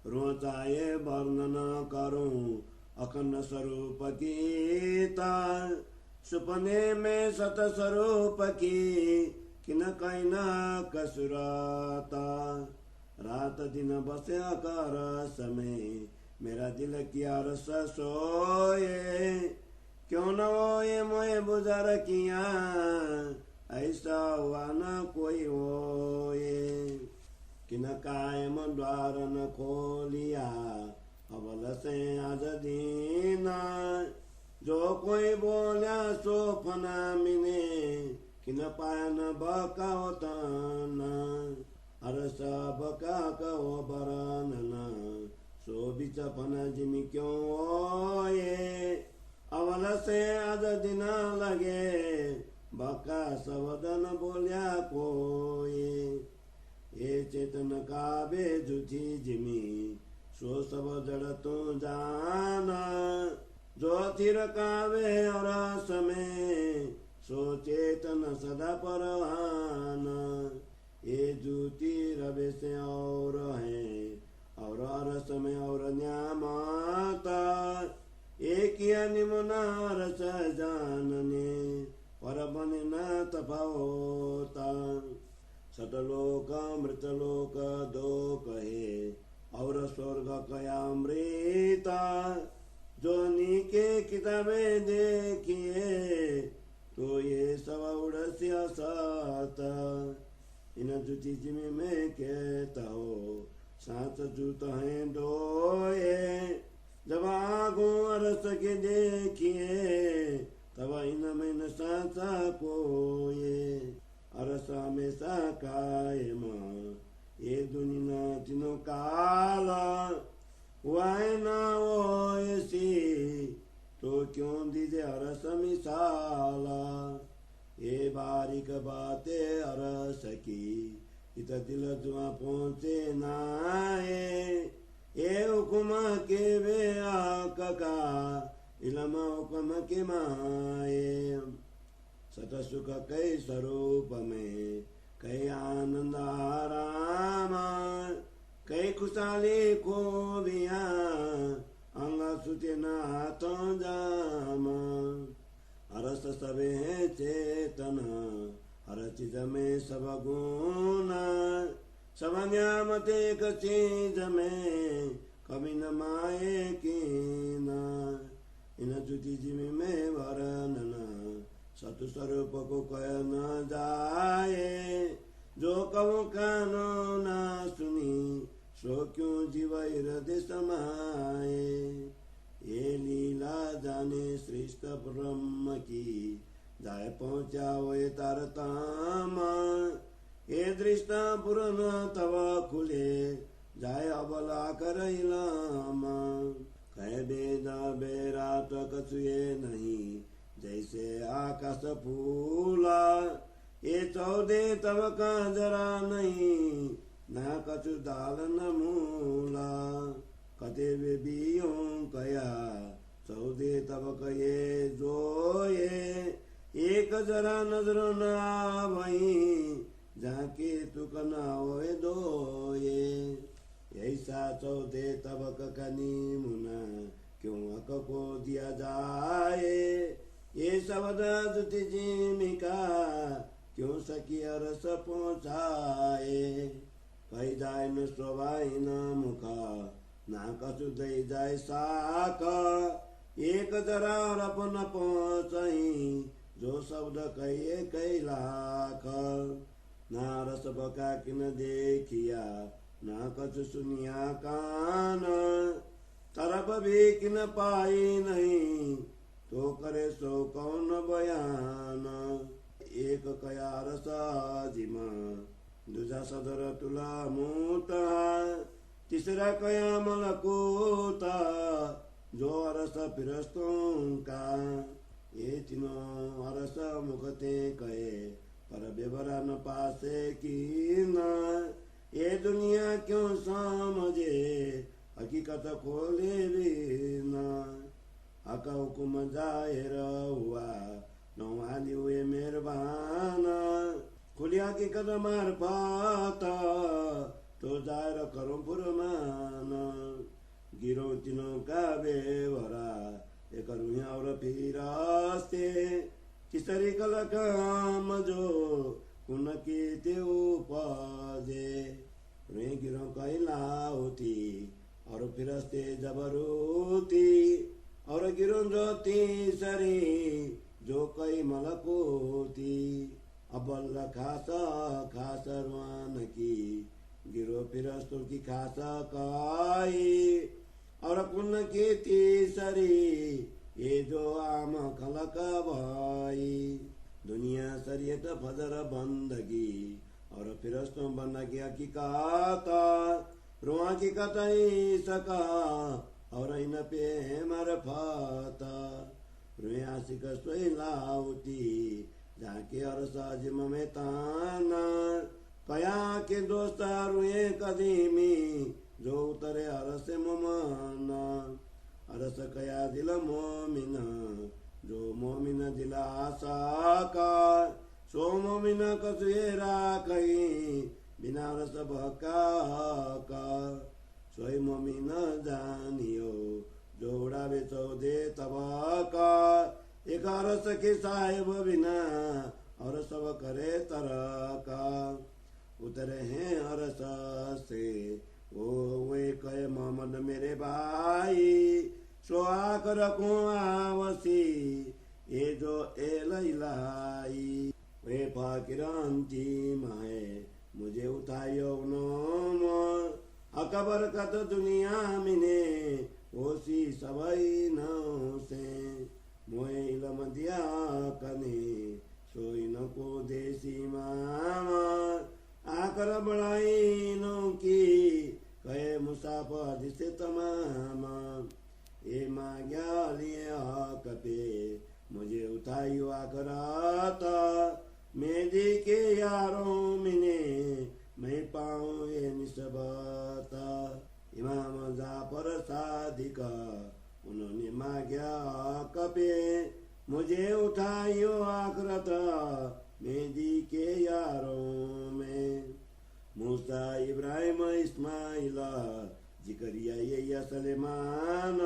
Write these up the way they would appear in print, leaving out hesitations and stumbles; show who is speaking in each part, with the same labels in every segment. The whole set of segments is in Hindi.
Speaker 1: रोचाए वर्णन करूं अखंड स्वरूप की तार। सुपने में सत स्वरूप की किन कैना कसुराता। रात दिन बसे कर समय मेरा दिल किया रस सोए। क्यों न होए मोए बुझर किया ऐसा हुआ न कोई होए। किन कायम द्वार न खोलिया अबल से आज दीना। जो कोई बोल्या सो फना मिने किन पाया न बका होताना। अरस बका कहो बरनना सो बिच फना जिमी क्यों होए। अवल से आज दिन लगे बका सबदन बोल्या कोई। ये चेतन का बेजुथी जिमी सो सब जड़ तू जाना। जो थिर कावे और समय सो चेतन सदा परवाना। ये जूती रवे से और है और समय और न्यामाता। एक निमुना रस जानने पर बने न तफावता। सतलोक मृतलोक दो कहे और स्वर्ग कयामृता। जो नीके किताबें देखिए तो ये सब उड़स्य सात। इन जुती जिमी में कहता हो सात जूत हैं दोए। जब आगो अरस के देखिए तब इनमें न साचा कोये। अरस हमेशा कायम ये दुनिया तीनों काला। वाय ना वो ऐसी तो क्यों दीजे अरस मिसाला। ये बारीक बातें अरस की इत दिल जुआ पहुँचे नाए। ये हुकुमा के वे आका इलमा हुक्म के माए। सत सुख कई स्वरूप में कई आनंद आरामा। कई खुशहाली को बिया अंग सुते नाथों जामा। अरस सबे है चेतन हर चीज में सब गुना। सब न्यामत एक चीज में कभी न माए की ना। इन जुती जिमी में वर्णना सतु स्वरूप को कह न जाए। जो कहो कानो न सुनी सो क्यों जीव हृदय समाए। ये लीला जाने श्रेष्ठ ब्रह्म की जाय पहुँचा हुए तारतामा। ये दृष्टा पुरन तव खुले जाय अबला कर इलामा। कह बेदा बेरा तो कछुए नहीं जैसे आकाश फूला। ये चौदे तब का जरा नहीं ना कछु दाल न मूला। कते वे बियों कया चौदे तब कये जो एक जरा नजर न आवई जाके तुक न होए दोये। ऐसा चौदे तबक कनी मुना क्यों अक को दिया जाए। ये शब्द जुति जीमिका क्यों सकी अरस पहुँचाए। कही जाए न शोभाई न मुखा ना कछु दई जाए साक। एक जरा अपन पहुँचई जो शब्द कहिए कई लाख। ना रस बका किन देखिया ना कछु सुनिया कान। तरफ भी किन पाई नहीं तो करे सो कौन बयान। एक कया रसा जिमा दूजा सदर तुला मूता। तीसरा कया मलकूता जो अरस फिरस्तों का। ये तीनों अरस मुखते कहे पर बेबरा न पासे की न। ये दुनिया क्यों समझे हकीकत खोले भी न। हक हुकुम जाहिर हुआ नवाली हुए मेहरबान। खुली हकीकत मार पाता तो जाएर करूं पुरमान गिरौँ तीनों का बेवरा एक रुया और फिरास्ते किसरी कल काम जो उनकी ते उपजे रुए गिरों कैलाउती और फिरस्ते जबरूती और गिरों जो तीसरी जो कई मलकोती अबल खास रुआन की गिरो फिरस्तों की खासा काई और पुण्य की तीसरी ये जो आम खलक भाई दुनिया सरियत फजर बंदगी और फिरस्तों बंदगी की काता रुआ की कतई सका और इन पे मर फाता रुया सिक सोई लाउती जाके और साजिम में ताना कया के दोस्ता रुए कदीमी जो उतरे अरस मोमाना अरस कया दिल मोमिना जो मोमिना दिल आशा का सो मोमिना कसुएरा कहीं बिना रस भका का सोई मोमिना जानियो जोड़ा बेचौदे तबा का एक अरस के साहेब बिना और सब करे तरह का उतरे हैं अरस से वो वे कहे मोहम्मद मेरे भाई सो आकर रखूं आवसी ये जो ए लैलाई वे फाकिरांती माए मुझे उठायो नोम अकबर का तो दुनिया मिने ओसी सबई नौ से मोए इलम दिया कने सोई न को देसी मामा आकर बढ़ाई नो की कहे मुसाफर जिसे तमामा ए मांग्या लिए कपे मुझे उठाइयो आकर आता मेरी के यारों मिने मैं पाऊँ ये निस्बता इमाम जाफर सादिका उन्होंने मांग्या कपे मुझे उठाइयो आखरता मेदी के यारों में मूसा इब्राहिम इस्माइला जिकरिया ये सलेमान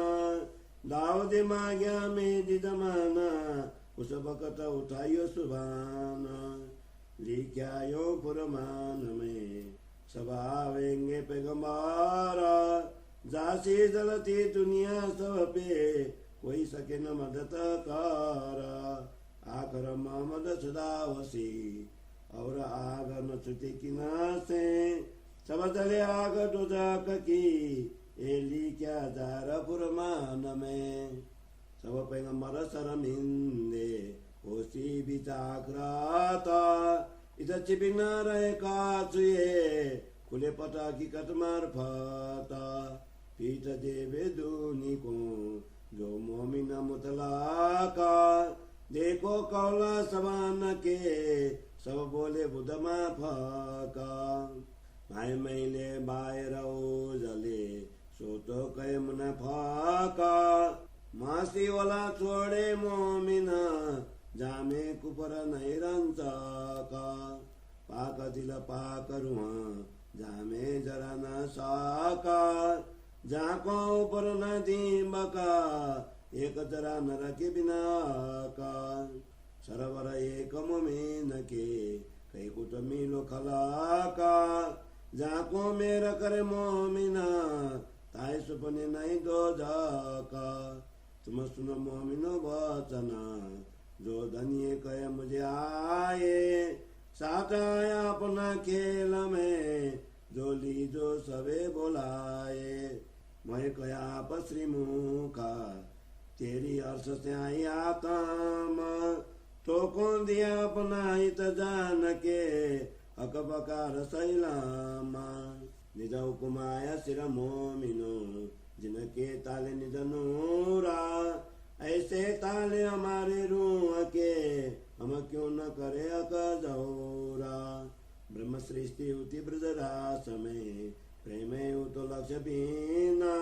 Speaker 1: दाऊद मांग्या मेदी जमाना उस वक्त उठाइयो सुभाना लिखायो फुरमान में सब आवेंगे पैगंबारा जासी जलती दुनिया सब पे कोई सके न मदद कारा आकर मोहम्मद सदावसी और आग न छुटी किनासे सब चले आग दुजाक की एली क्या जार फुरमान में सब पैगंबर शर्मिंदे होसी भी चाकराता इधर चिपिना रहे काचुए खुले पटा की कटमार फाता पीठ देवे दूनी को जो मोमिना मुतलाका देखो कौला समान के सब बोले बुधमा फाका भाई मैले बाहर जले सो तो कहे मुना फाका मासी वाला छोड़े मोमिना जामे कुपर नहीं रंचा का पाक दिल पाक रुआ जामे जरा न साका जाको ऊपर न दीमका एक जरा नर के बिना का सरवर एक मोमिन के कई कुट मिलो खला का जाको मेरा करे मोमिना ताई सुपने नहीं दो जाका तुम सुनो मोमिनो वचना जो धनिये कहे मुझे आए साथ आया अपना खेल में जो ली जो सबे बोलाए मैं कया पसरी मुखा तेरी अर्श से आई आताम तो कौन दिया अपना हित जान के अकबकार सैलामा निज हुकुमाया सिर मोमिनो जिनके ताले निज नूरा ऐसे ताले हमारे रूह के हम क्यों न करे अकजौरा ब्रह्म सृष्टि उति ब्रजरास में प्रेम तो लक्ष्य बीना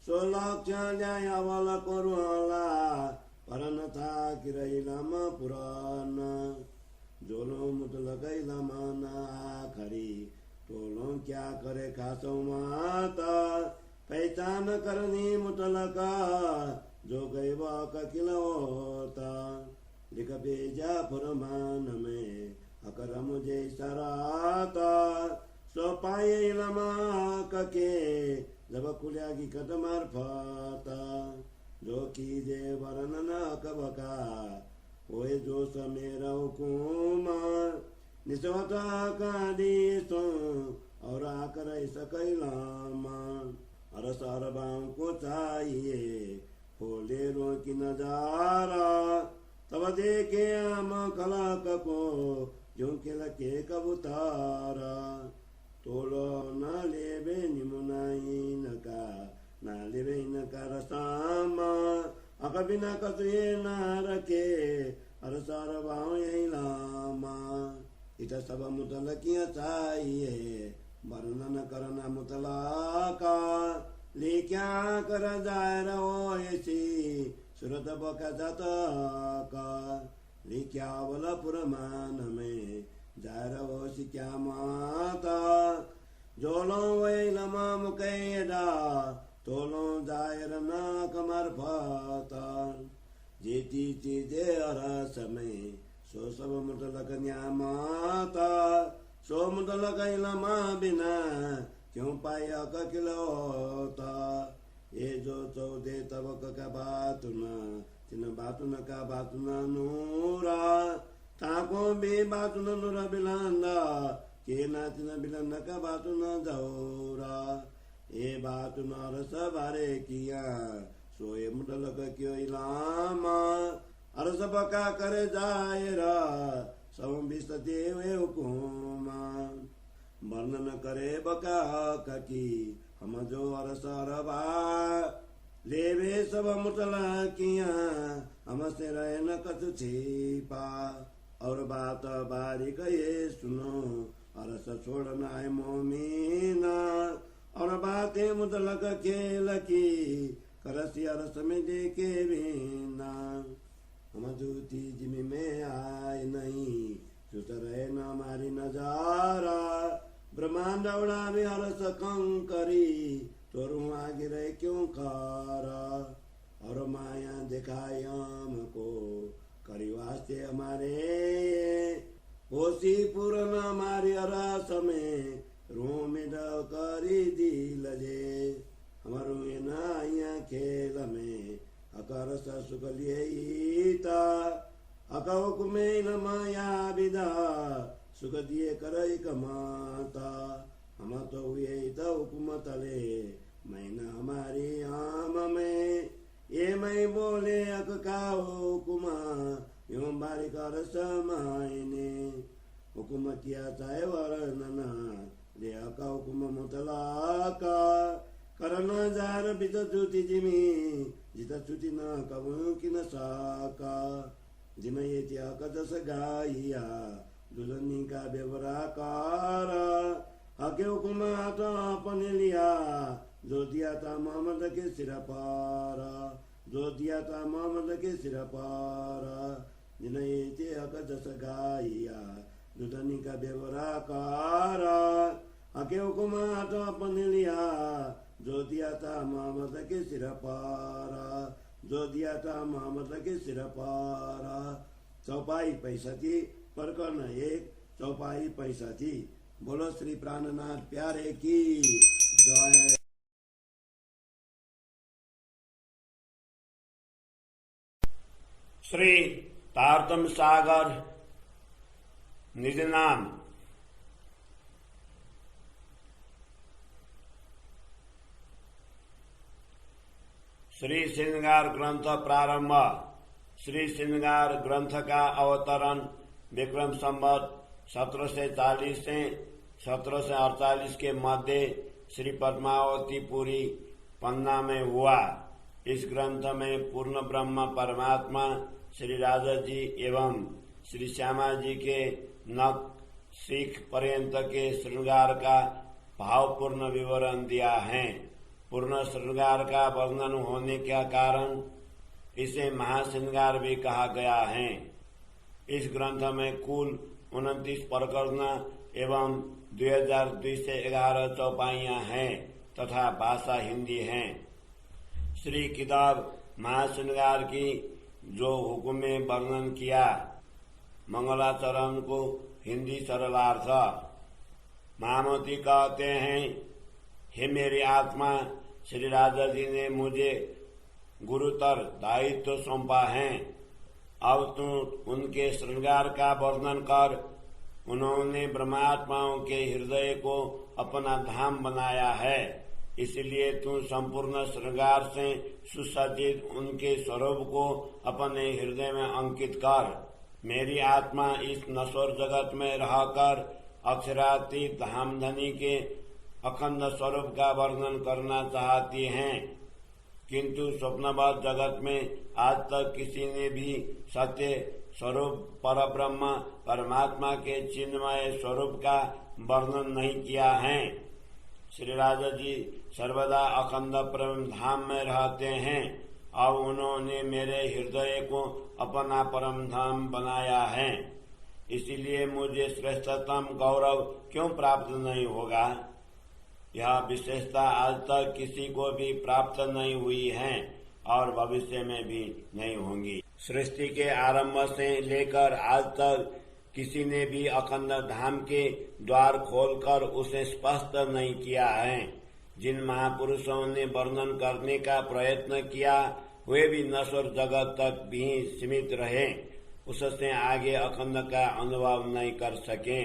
Speaker 1: सो लक्ष्य ल्यावल करुला परन था किरैलम पुराण जोलो मुत लगैलम ना खरी तोलो क्या करे खासो माता पहचान करनी मुतलका जो गई का किलोता लिख भेजा फुरमान में अकर मुझे सराता सो पाए लमा कके जब खुलिया की कदमर फाता जो कीजे वर्णन कबका ओए जो समेरा हुकुमा निस्वता का देसो और आकर सकैलामा अर सरबाओं को चाहिए होले रो की नजारा तब देखे आम खलाक को जो के लके कबूतारा तोलो न लेबे निमुनाई नका न लेबे नका रसामा अकबिना कसुए न रखे अर सरबाओं यही लामा इटा सब मुतलकियां चाहिए वर्णन करना मुतलाका ले क्या कर जाए रहो ऐसी सूरत बका जाता का ले क्या बोला पुरमान में जाए रहो क्या माता जोलो वे लमा मुकैदा तोलो जायर ना कमर फाता जेती चीजे अरस में सो सब मुतलक न्यामाता सो मुतलक लमा बिना क्यों पाया का किलोता ये जो चौदे तबक का बात न तिन बात न का बात न नूरा ताको बे बात न नूरा बिलांदा के ना तिन बिलंदा का बात न दौरा ये बात न रस बारे किया सोए मुतलक क्यों इलामा अरस बका करे जायरा सब बिसते वे हुकुमा वर्णन करे बका ककी हम जो अरसरबा लेवे सब मुतला किया हम से रहे न कछु छिपा और बात बारी कहे सुनो अरस छोड़ना है मोमीना और बातें मुतलक खेल की करसी अरस में देखे बिना हम जूती जिमी में आए नहीं जुत रहे न हमारी नजारा ब्रह्मांड उड़ा भी हरस कंकरी तोरू आगे रहे क्यों खारा और माया दिखाई हमको करी वास्ते हमारे होशी पूर्ण हमारी अरस में रू में करी दी लजे हमारू नाइया खेल में अकर सुख लिएता अकौक में न माया विदा सुख दिए करई कमाता हम तो हुए तो हुकुम तले मैं न हमारी आम में ये मैं बोले अक का हुकुमा यूं बारी कर समायने हुकुम किया चाहे वर्णना ले अका हुकुम मुतला का करना जार बित चुती जिमी जिता चुती न कबू की न साका जिम ये त्याग जस गाइया दुल्हनी का बेवरा कारा हके हुकुमा तो अपने लिया जो दिया था मोहम्मद के सिर पारा जो दिया था मोहम्मद के सिर पारा जिन्हें ये त्याग जस गाइया दुल्हनी का बेवरा कारा हके हुकुमा तो अपने लिया जो दिया था मोहम्मद के सिर पारा जो दिया था मोहम्मद के सिर पारा चौपाई पैसा थी परकन एक चौपाई पैसा थी बोलो श्री प्राणनाथ प्यारे की जय।
Speaker 2: श्री तारतम सागर निज नाम श्री श्रृंगार ग्रंथ प्रारंभ। श्री श्रृंगार ग्रंथ का अवतरण विक्रम संवत 1740 से 1748 के मध्य श्री पद्मावतीपुरी पन्ना में हुआ। इस ग्रंथ में पूर्ण ब्रह्म परमात्मा श्री राजा जी एवं श्री श्यामा जी के नख सीख पर्यंत के श्रृंगार का भावपूर्ण विवरण दिया है। पूर्ण श्रृंगार का वर्णन होने का कारण इसे महाश्रृंगार भी कहा गया है। इस ग्रंथ में कुल 29 प्रकरण एवं 2211 चौपाइयां हैं तथा भाषा हिंदी है। श्री किताब महाश्रृंगार की जो हुक्म में वर्णन किया, मंगलाचरण को हिंदी सरलार्थ। महामती कहते हैं, हे मेरी आत्मा, श्री राजा जी ने मुझे गुरुतर दायित्व सौंपा है। अब तू उनके श्रृंगार का वर्णन कर। उन्होंने ब्रह्मात्माओं के हृदय को अपना धाम बनाया है, इसलिए तू संपूर्ण श्रृंगार से सुसज्जित उनके स्वरूप को अपने हृदय में अंकित कर। मेरी आत्मा इस नश्वर जगत में रहकर अक्षरातीत धामधनी के अखंड स्वरूप का वर्णन करना चाहती है, किंतु स्वप्नवत जगत में आज तक किसी ने भी सत्य स्वरूप परब्रह्म परमात्मा के चिन्मय स्वरूप का वर्णन नहीं किया है। श्री राजा जी सर्वदा अखंड परम धाम में रहते हैं। अब उन्होंने मेरे हृदय को अपना परम धाम बनाया है, इसीलिए मुझे श्रेष्ठतम गौरव क्यों प्राप्त नहीं होगा। यह विशेषता आज तक किसी को भी प्राप्त नहीं हुई है और भविष्य में भी नहीं होंगी। सृष्टि के आरंभ से लेकर आज तक किसी ने भी अखंड धाम के द्वार खोलकर उसे स्पष्ट नहीं किया है। जिन महापुरुषों ने वर्णन करने का प्रयत्न किया, वे भी नश्वर जगत तक भी सीमित रहे, उससे आगे अखंड का अनुभव नहीं कर सके।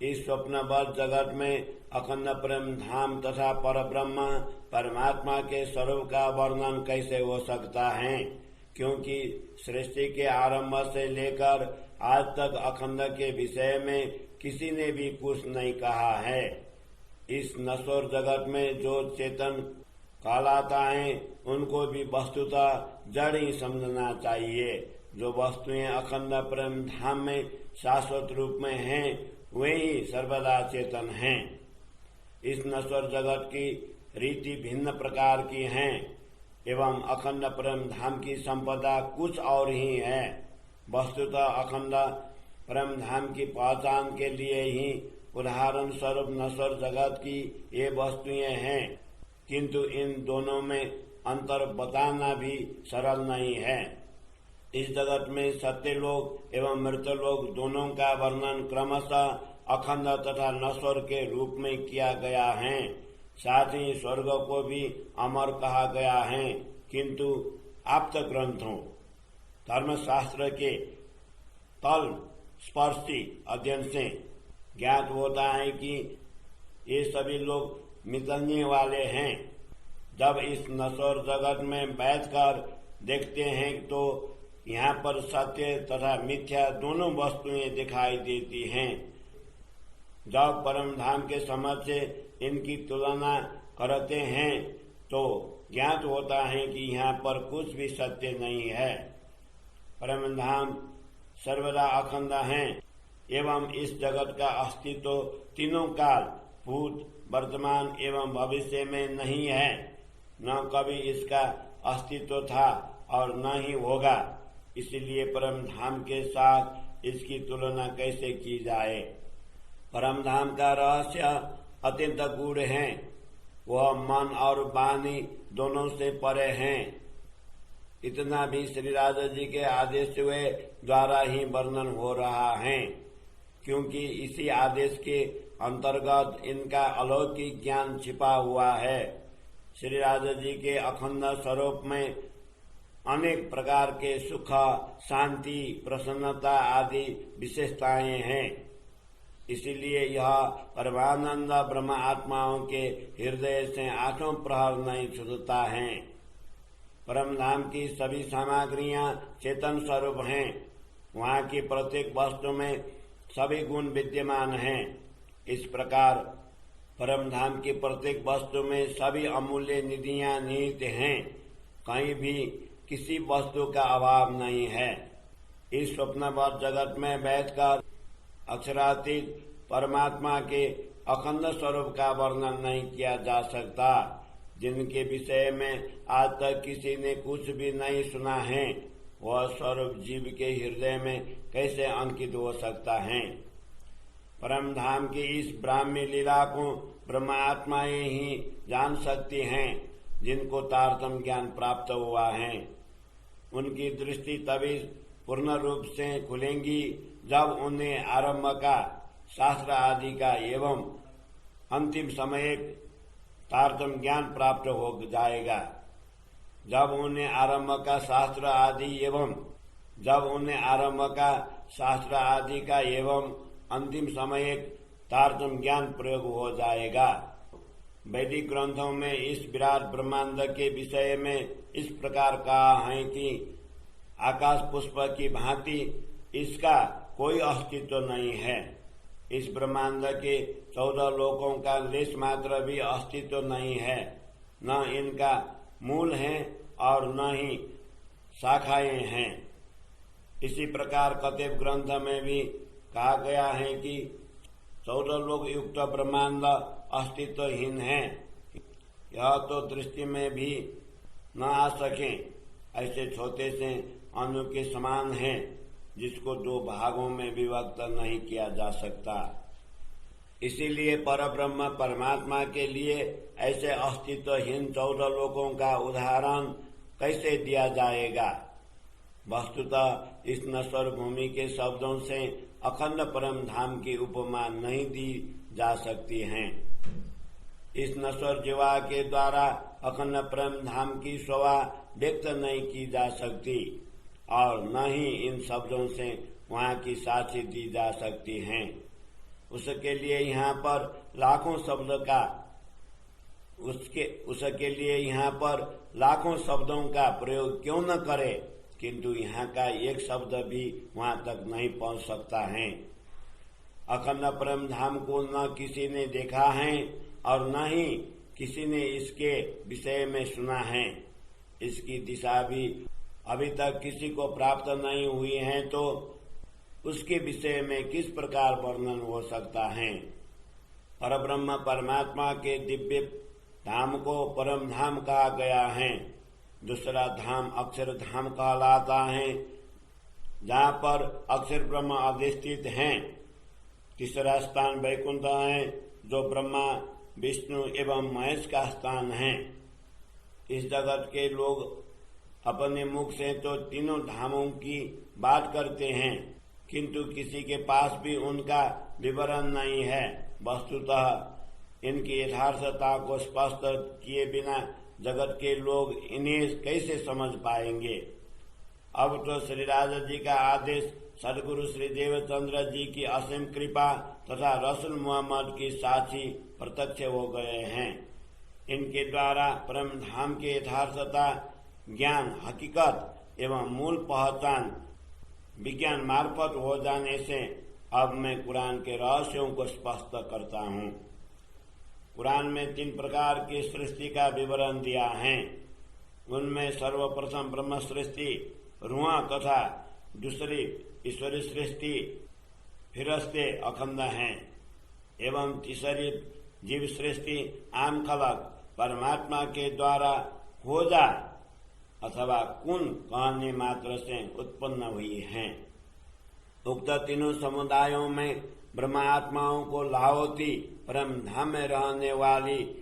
Speaker 2: इस स्वप्नबद्ध जगत में अखंड प्रेम धाम तथा परब्रह्म परमात्मा के स्वरूप का वर्णन कैसे हो सकता है, क्योंकि सृष्टि के आरंभ से लेकर आज तक अखंड के विषय में किसी ने भी कुछ नहीं कहा है। इस नश्वर जगत में जो चेतन कहलाता है, उनको भी वस्तुतः जड़ ही समझना चाहिए। जो वस्तुएं अखंड प्रेम धाम में शाश्वत रूप में हैं, वे ही सर्वदा चेतन हैं। इस नश्वर जगत की रीति भिन्न प्रकार की हैं एवं अखंड प्रेम धाम की संपदा कुछ और ही है। वस्तुतः अखंड प्रेम धाम की पहचान के लिए ही उदाहरण स्वरूप नश्वर जगत की ये वस्तुएं हैं, किंतु इन दोनों में अंतर बताना भी सरल नहीं है। इस जगत में सत्य लोक एवं मृत लोक दोनों का वर्णन क्रमशः अखंड तथा नश्वर के रूप में किया गया है। साथ ही स्वर्ग को भी अमर कहा गया है, किंतु आप्त ग्रंथों धर्मशास्त्र के तल स्पर्शी अध्ययन से ज्ञात होता है कि ये सभी लोग मिटने वाले हैं। जब इस नश्वर जगत में बैठकर देखते हैं तो यहाँ पर सत्य तथा मिथ्या दोनों वस्तुएं दिखाई देती हैं। जब परम धाम के समझ से इनकी तुलना करते हैं तो ज्ञात होता है कि यहाँ पर कुछ भी सत्य नहीं है। परम धाम सर्वदा अखंड है एवं इस जगत का अस्तित्व तीनों काल भूत वर्तमान एवं भविष्य में नहीं है। न कभी इसका अस्तित्व था और न ही होगा, इसलिए परम धाम के साथ इसकी तुलना कैसे की जाए। परम धाम का रहस्य अत्यंत गूढ़ है। वह मन और वाणी दोनों से परे हैं। इतना भी श्री राजा जी के आदेश द्वारा ही वर्णन हो रहा है, क्योंकि इसी आदेश के अंतर्गत इनका अलौकिक ज्ञान छिपा हुआ है। श्री राजा जी के अखंड स्वरूप में अनेक प्रकार के सुख, शांति, प्रसन्नता आदि विशेषताएं हैं। इसीलिए यह परमानंद ब्रह्म आत्माओं के हृदय से आठों प्रहर नहीं छूटता है। परम धाम की सभी सामग्रियां चेतन स्वरूप हैं। वहाँ की प्रत्येक वस्तु में सभी गुण विद्यमान हैं। इस प्रकार परम धाम की प्रत्येक वस्तु में सभी अमूल्य निधियां निहित हैं। कहीं भी किसी वस्तु का अभाव नहीं है। इस स्वप्नवत जगत में बैठकर अक्षरातीत परमात्मा के अखंड स्वरूप का वर्णन नहीं किया जा सकता। जिनके विषय में आज तक किसी ने कुछ भी नहीं सुना है, वह स्वरूप जीव के हृदय में कैसे अंकित हो सकता है। परम धाम की इस ब्राह्मी लीला को ब्रह्मात्माएं ही जान सकती हैं, जिनको तारतम्य ज्ञान प्राप्त हुआ है। उनकी दृष्टि तभी पूर्ण रूप से खुलेंगी जब उन्हें आरंभ का, शास्त्र आदि का एवं अंतिम समय तारतम्य ज्ञान प्राप्त हो जाएगा। जब उन्हें आरंभ का शास्त्र आदि का एवं अंतिम समय तारतम्य ज्ञान प्रयोग हो जाएगा। वैदिक ग्रंथों में इस विराट ब्रह्मांड के विषय में इस प्रकार कहा है कि आकाश पुष्प की भांति इसका कोई अस्तित्व नहीं है। इस ब्रह्मांड के 14 लोकों का लेश मात्र भी अस्तित्व नहीं है। न इनका मूल है और न ही शाखाएं हैं। इसी प्रकार कतिपय ग्रंथ में भी कहा गया है कि 14 लोक युक्त ब्रह्मांड अस्तित्वहीन है। यह तो दृष्टि में भी न आ सके ऐसे छोटे से अणु के समान है, जिसको 2 भागों में विभक्त नहीं किया जा सकता। इसीलिए परब्रह्म परमात्मा के लिए ऐसे अस्तित्वहीन 14 लोकों का उदाहरण कैसे दिया जाएगा। वस्तुतः इस नश्वर भूमि के शब्दों से अखंड परम धाम की उपमा नहीं दी जा सकती है। इस नश्वर जीवा के द्वारा अखंड परम धाम की शोभा व्यक्त नहीं की जा सकती और न ही इन शब्दों से वहाँ की साक्षी दी जा सकती है। उसके लिए यहाँ पर लाखों शब्दों का प्रयोग क्यों न करे, किंतु यहाँ का एक शब्द भी वहाँ तक नहीं पहुँच सकता है। अखंड परम धाम को न किसी ने देखा है और न ही किसी ने इसके विषय में सुना है। इसकी दिशा भी अभी तक किसी को प्राप्त नहीं हुई है, तो उसके विषय में किस प्रकार वर्णन हो सकता है। परब्रह्म परमात्मा के दिव्य धाम को परम धाम कहा गया है। दूसरा धाम अक्षर धाम कहलाता है, जहाँ पर अक्षर ब्रह्म अधिष्ठित हैं। तीसरा स्थान वैकुंठ है, जो ब्रह्मा विष्णु एवं महेश का स्थान है। इस जगत के लोग अपने मुख से तो तीनों धामों की बात करते हैं, किंतु किसी के पास भी उनका विवरण नहीं है। वस्तुतः इनकी यथार्थता को स्पष्ट किए बिना जगत के लोग इन्हें कैसे समझ पाएंगे। अब तो श्री राजा जी का आदेश, सदगुरु श्री देवचंद्र जी की असीम कृपा तथा रसूल मोहम्मद की साक्षी प्रत्यक्ष हो गए हैं। इनके द्वारा परम धाम के यथार्थता, ज्ञान, हकीकत एवं मूल पहचान विज्ञान मार्फत हो जाने से अब मैं कुरान के रहस्यों को स्पष्ट करता हूँ। कुरान में 3 प्रकार की सृष्टि का विवरण दिया है। उनमें सर्वप्रथम ब्रह्म सृष्टि, रूह तथा दूसरी ईश्वरी सृष्टि फिरस्ते अखंड हैं, एवं तीसरी जीव सृष्टि आम खलक परमात्मा के द्वारा खोजा अथवा कुन कहने मात्र से उत्पन्न हुई है। उक्त तीनों समुदायों में ब्रह्मात्माओं को लाहौती परम धाम में रहने वाली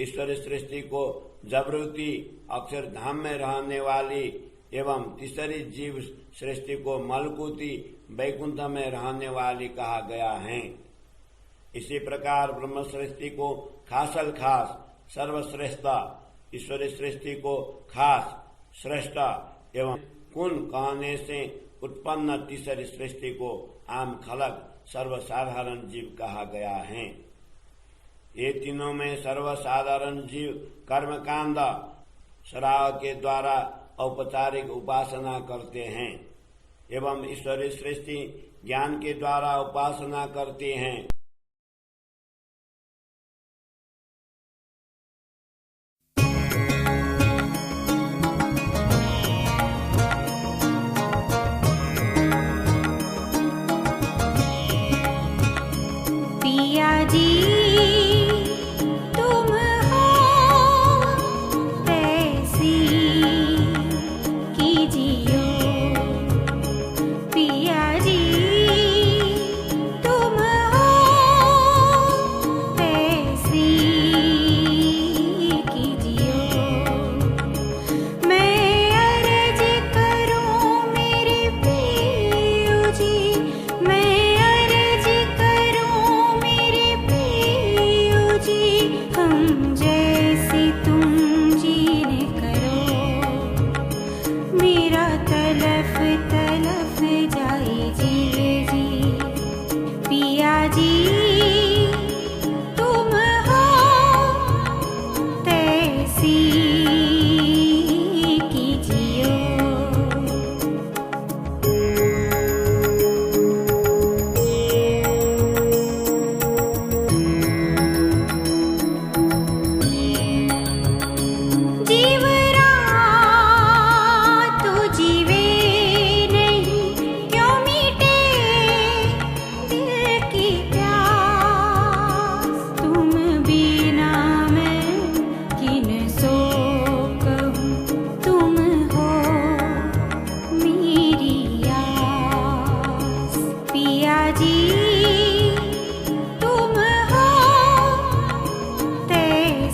Speaker 2: ईश्वरी सृष्टि को जबरूती अक्षर धाम में रहने वाली एवं तीसरी जीव सृष्टि को मलकुती वैकुंठ में रहने वाली कहा गया है। इसी प्रकार ब्रह्म सृष्टि को खासल खास सर्वश्रेष्ठ, ईश्वरी सृष्टि को खास श्रेष्ठ एवं कुन कहने से उत्पन्न तीसरी सृष्टि को आम खलक सर्वसाधारण जीव कहा गया है। ये तीनों में सर्वसाधारण जीव कर्मकांड श्राव के द्वारा औपचारिक उपासना करते हैं एवं ईश्वरी सृष्टि ज्ञान के द्वारा उपासना करते हैं।
Speaker 3: तुम हो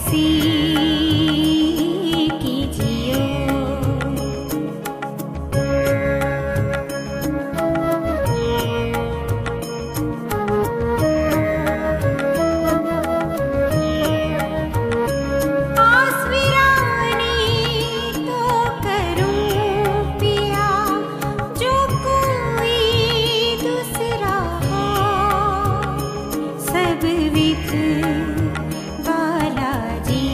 Speaker 3: ऐसी कीजियो। आसविरानी तो करूं पिया, जो कोई दूसरा हो। सब विध बालाजी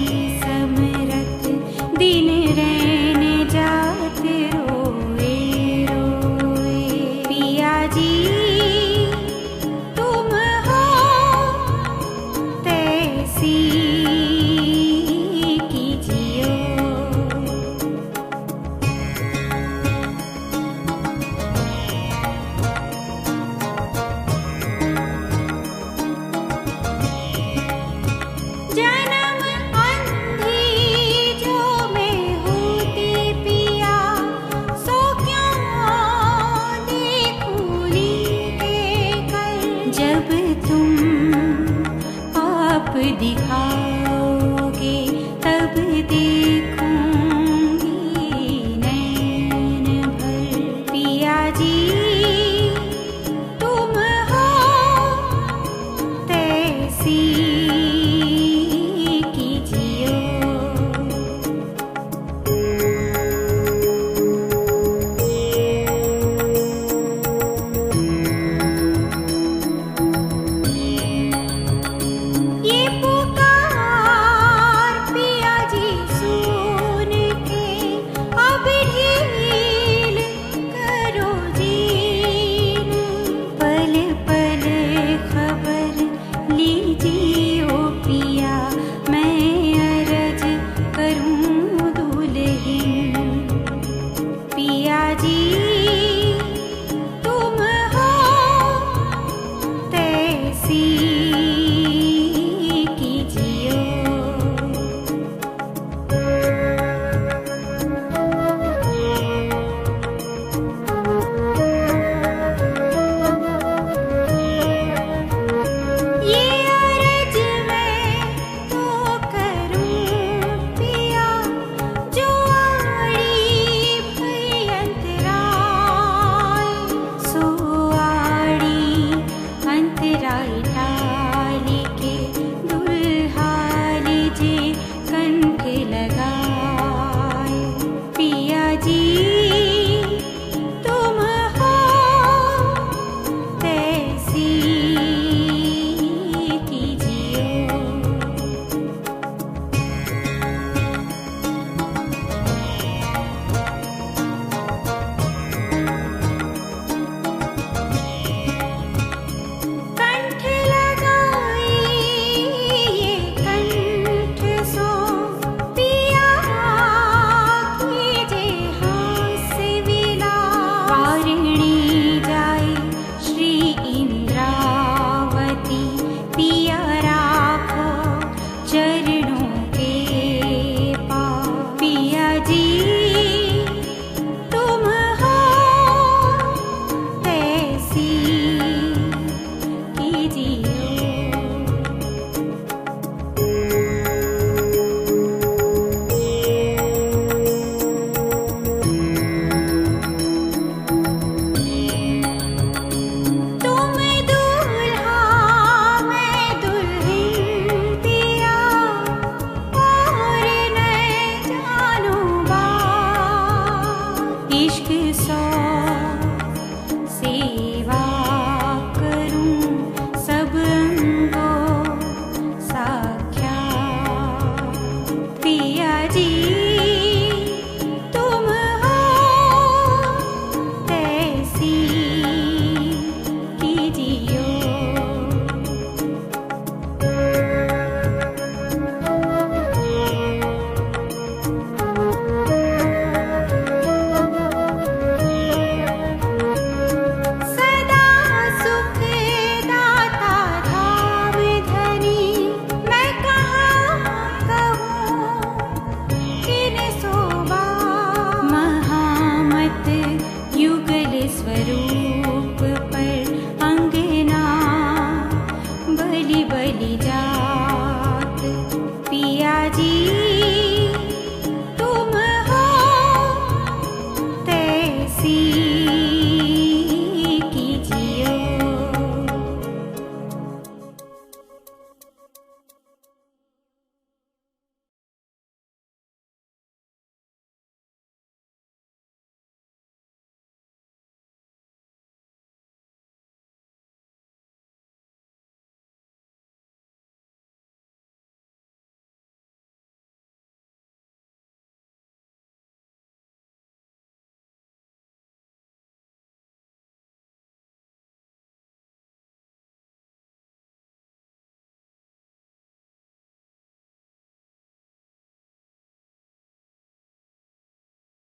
Speaker 3: जी